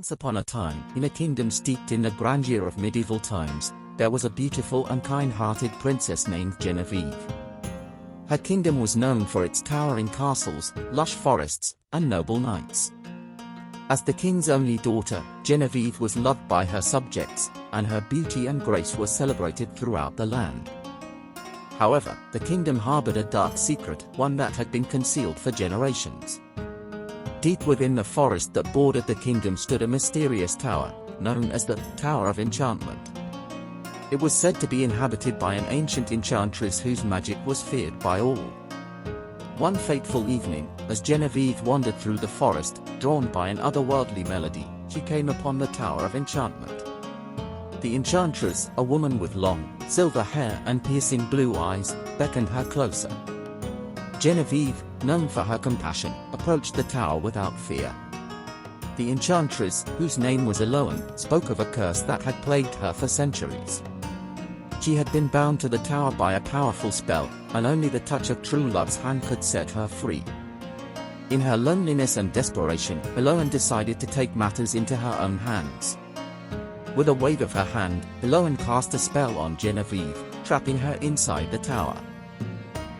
Once upon a time, in a kingdom steeped in the grandeur of medieval times, there was a beautiful and kind-hearted princess named Genevieve. Her kingdom was known for its towering castles, lush forests, and noble knights. As the king's only daughter, Genevieve was loved by her subjects, and her beauty and grace were celebrated throughout the land. However, the kingdom harbored a dark secret, one that had been concealed for generations. Deep within the forest that bordered the kingdom stood a mysterious tower, known as the Tower of Enchantment. It was said to be inhabited by an ancient enchantress whose magic was feared by all. One fateful evening, as Genevieve wandered through the forest, drawn by an otherworldly melody, she came upon the Tower of Enchantment. The enchantress, a woman with long, silver hair and piercing blue eyes, beckoned her closer. Genevieve, known for her compassion, approached the tower without fear. The enchantress, whose name was Eloan, spoke of a curse that had plagued her for centuries. She had been bound to the tower by a powerful spell, and only the touch of true love's hand could set her free. In her loneliness and desperation, Eloan decided to take matters into her own hands. With a wave of her hand, Eloan cast a spell on Genevieve, trapping her inside the tower.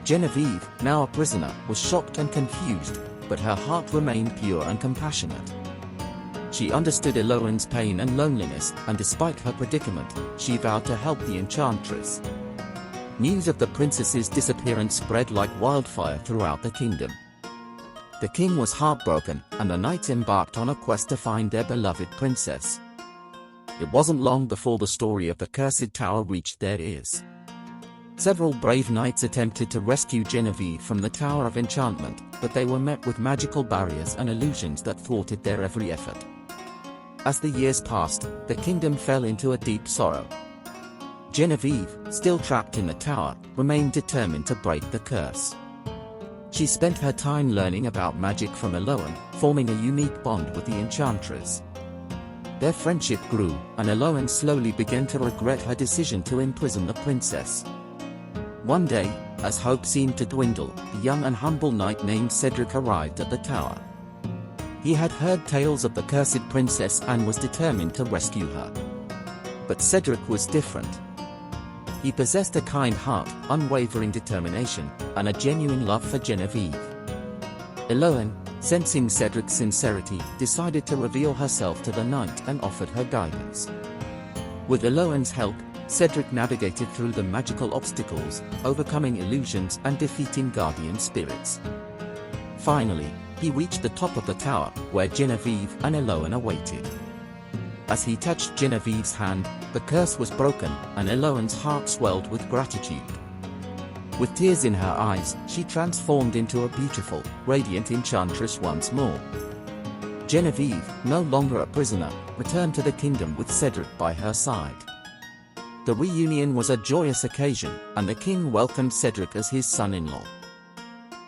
Genevieve, now a prisoner, was shocked and confused, but her heart remained pure and compassionate. She understood Eloan's pain and loneliness, and despite her predicament, she vowed to help the enchantress. News of the princess's disappearance spread like wildfire throughout the kingdom. The king was heartbroken, and the knights embarked on a quest to find their beloved princess. It wasn't long before the story of the cursed tower reached their ears. Several brave knights attempted to rescue Genevieve from the Tower of Enchantment, but they were met with magical barriers and illusions that thwarted their every effort. As the years passed, the kingdom fell into a deep sorrow. Genevieve, still trapped in the tower, remained determined to break the curse. She spent her time learning about magic from Eloan, forming a unique bond with the enchantress. Their friendship grew, and Eloan slowly began to regret her decision to imprison the princess. One day, as hope seemed to dwindle, a young and humble knight named Cedric arrived at the tower. He had heard tales of the cursed princess and was determined to rescue her. But Cedric was different. He possessed a kind heart, unwavering determination, and a genuine love for Genevieve. Eloan, sensing Cedric's sincerity, decided to reveal herself to the knight and offered her guidance. With Eloan's help, Cedric navigated through the magical obstacles, overcoming illusions and defeating guardian spirits. Finally, he reached the top of the tower, where Genevieve and Eloan awaited. As he touched Genevieve's hand, the curse was broken, and Eloan's heart swelled with gratitude. With tears in her eyes, she transformed into a beautiful, radiant enchantress once more. Genevieve, no longer a prisoner, returned to the kingdom with Cedric by her side. The reunion was a joyous occasion, and the king welcomed Cedric as his son-in-law.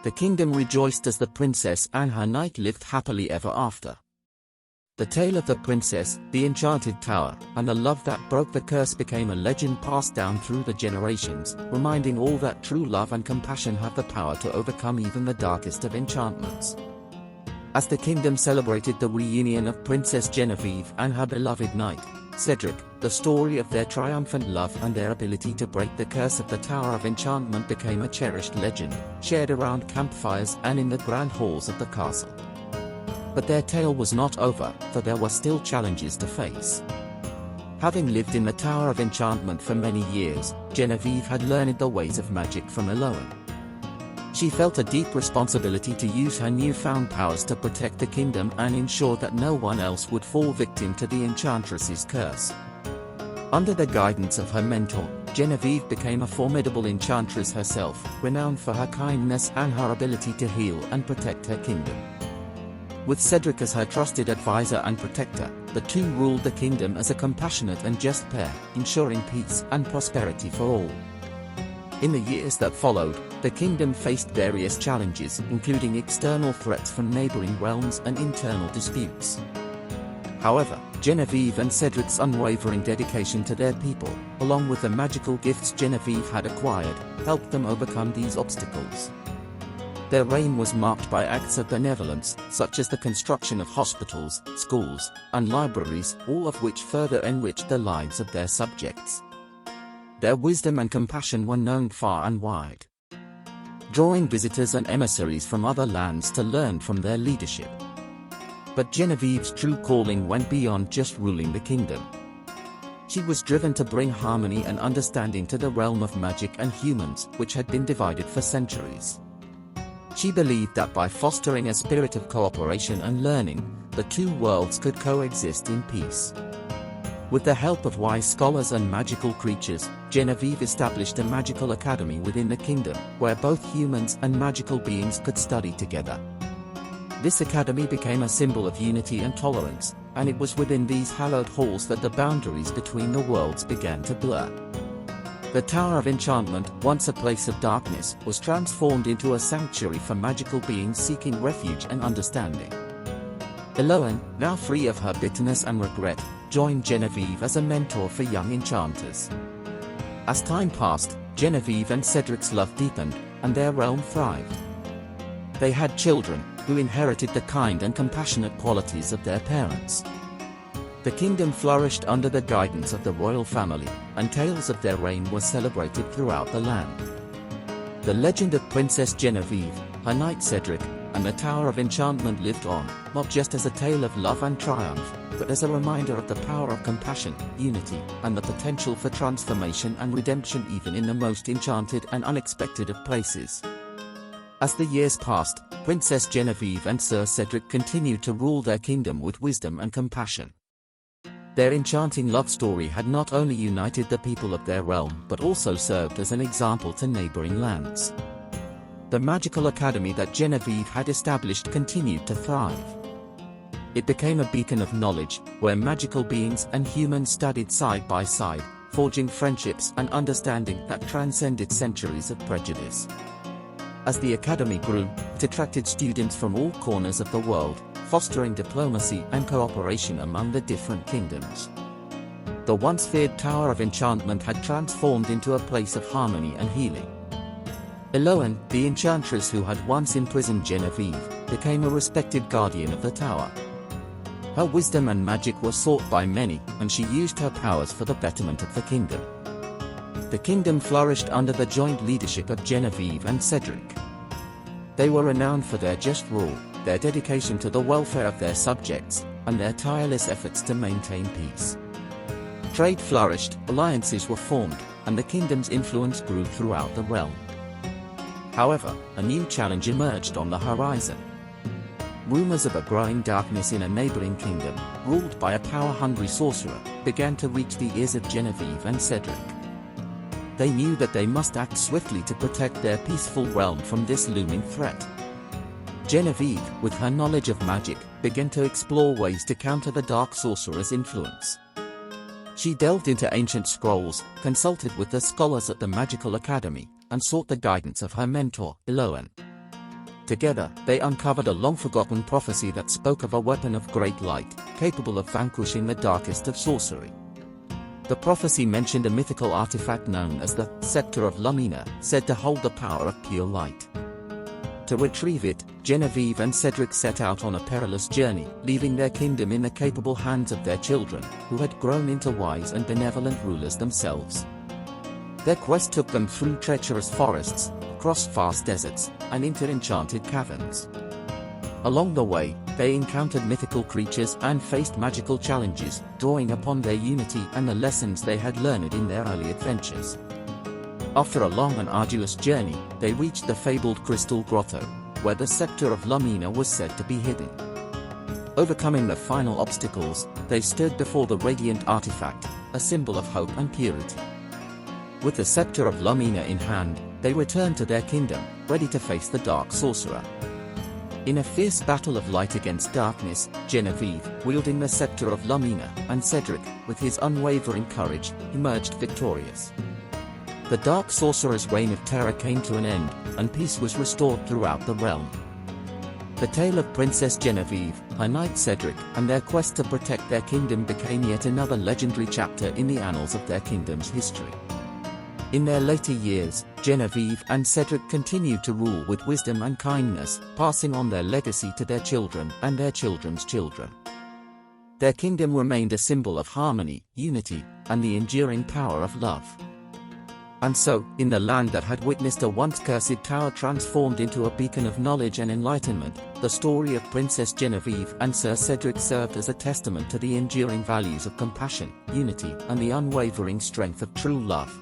The kingdom rejoiced as the princess and her knight lived happily ever after. The tale of the princess, the enchanted tower, and the love that broke the curse became a legend passed down through the generations, reminding all that true love and compassion have the power to overcome even the darkest of enchantments. As the kingdom celebrated the reunion of Princess Genevieve and her beloved knight, Cedric, the story of their triumphant love and their ability to break the curse of the Tower of Enchantment became a cherished legend, shared around campfires and in the grand halls of the castle. But their tale was not over, for there were still challenges to face. Having lived in the Tower of Enchantment for many years, Genevieve had learned the ways of magic from Eloan. She felt a deep responsibility to use her newfound powers to protect the kingdom and ensure that no one else would fall victim to the enchantress's curse. Under the guidance of her mentor, Genevieve became a formidable enchantress herself, renowned for her kindness and her ability to heal and protect her kingdom. With Cedric as her trusted advisor and protector, the two ruled the kingdom as a compassionate and just pair, ensuring peace and prosperity for all. In the years that followed, the kingdom faced various challenges, including external threats from neighboring realms and internal disputes. However, Genevieve and Cedric's unwavering dedication to their people, along with the magical gifts Genevieve had acquired, helped them overcome these obstacles. Their reign was marked by acts of benevolence, such as the construction of hospitals, schools, and libraries, all of which further enriched the lives of their subjects. Their wisdom and compassion were known far and wide, drawing visitors and emissaries from other lands to learn from their leadership. But Genevieve's true calling went beyond just ruling the kingdom. She was driven to bring harmony and understanding to the realm of magic and humans, which had been divided for centuries. She believed that by fostering a spirit of cooperation and learning, the two worlds could coexist in peace. With the help of wise scholars and magical creatures, Genevieve established a magical academy within the kingdom, where both humans and magical beings could study together. This academy became a symbol of unity and tolerance, and it was within these hallowed halls that the boundaries between the worlds began to blur. The Tower of Enchantment, once a place of darkness, was transformed into a sanctuary for magical beings seeking refuge and understanding. Eloan, now free of her bitterness and regret, joined Genevieve as a mentor for young enchanters. As time passed, Genevieve and Cedric's love deepened, and their realm thrived. They had children, who inherited the kind and compassionate qualities of their parents. The kingdom flourished under the guidance of the royal family, and tales of their reign were celebrated throughout the land. The legend of Princess Genevieve, her knight Cedric, and the Tower of Enchantment lived on, not just as a tale of love and triumph, but as a reminder of the power of compassion, unity, and the potential for transformation and redemption even in the most enchanted and unexpected of places. As the years passed, Princess Genevieve and Sir Cedric continued to rule their kingdom with wisdom and compassion. Their enchanting love story had not only united the people of their realm but also served as an example to neighboring lands. The magical academy that Genevieve had established continued to thrive. It became a beacon of knowledge, where magical beings and humans studied side by side, forging friendships and understanding that transcended centuries of prejudice. As the academy grew, it attracted students from all corners of the world, fostering diplomacy and cooperation among the different kingdoms. The once feared Tower of Enchantment had transformed into a place of harmony and healing. Eloan, the enchantress who had once imprisoned Genevieve, became a respected guardian of the tower. Her wisdom and magic were sought by many, and she used her powers for the betterment of the kingdom. The kingdom flourished under the joint leadership of Genevieve and Cedric. They were renowned for their just rule, their dedication to the welfare of their subjects, and their tireless efforts to maintain peace. Trade flourished, alliances were formed, and the kingdom's influence grew throughout the realm. However, a new challenge emerged on the horizon. Rumors of a growing darkness in a neighboring kingdom, ruled by a power-hungry sorcerer, began to reach the ears of Genevieve and Cedric. They knew that they must act swiftly to protect their peaceful realm from this looming threat. Genevieve, with her knowledge of magic, began to explore ways to counter the dark sorcerer's influence. She delved into ancient scrolls, consulted with the scholars at the Magical Academy, and sought the guidance of her mentor, Eloan. Together, they uncovered a long-forgotten prophecy that spoke of a weapon of great light, capable of vanquishing the darkest of sorcery. The prophecy mentioned a mythical artifact known as the Scepter of Lumina, said to hold the power of pure light. To retrieve it, Genevieve and Cedric set out on a perilous journey, leaving their kingdom in the capable hands of their children, who had grown into wise and benevolent rulers themselves. Their quest took them through treacherous forests, across vast deserts, and into enchanted caverns. Along the way, they encountered mythical creatures and faced magical challenges, drawing upon their unity and the lessons they had learned in their early adventures. After a long and arduous journey, they reached the fabled Crystal Grotto, where the Scepter of Lumina was said to be hidden. Overcoming the final obstacles, they stood before the radiant artifact, a symbol of hope and purity. With the Scepter of Lumina in hand, they returned to their kingdom, ready to face the dark sorcerer. In a fierce battle of light against darkness, Genevieve, wielding the Scepter of Lumina, and Cedric, with his unwavering courage, emerged victorious. The dark sorcerer's reign of terror came to an end, and peace was restored throughout the realm. The tale of Princess Genevieve, her knight Cedric, and their quest to protect their kingdom became yet another legendary chapter in the annals of their kingdom's history. In their later years, Genevieve and Cedric continued to rule with wisdom and kindness, passing on their legacy to their children and their children's children. Their kingdom remained a symbol of harmony, unity, and the enduring power of love. And so, in the land that had witnessed a once cursed tower transformed into a beacon of knowledge and enlightenment, the story of Princess Genevieve and Sir Cedric served as a testament to the enduring values of compassion, unity, and the unwavering strength of true love.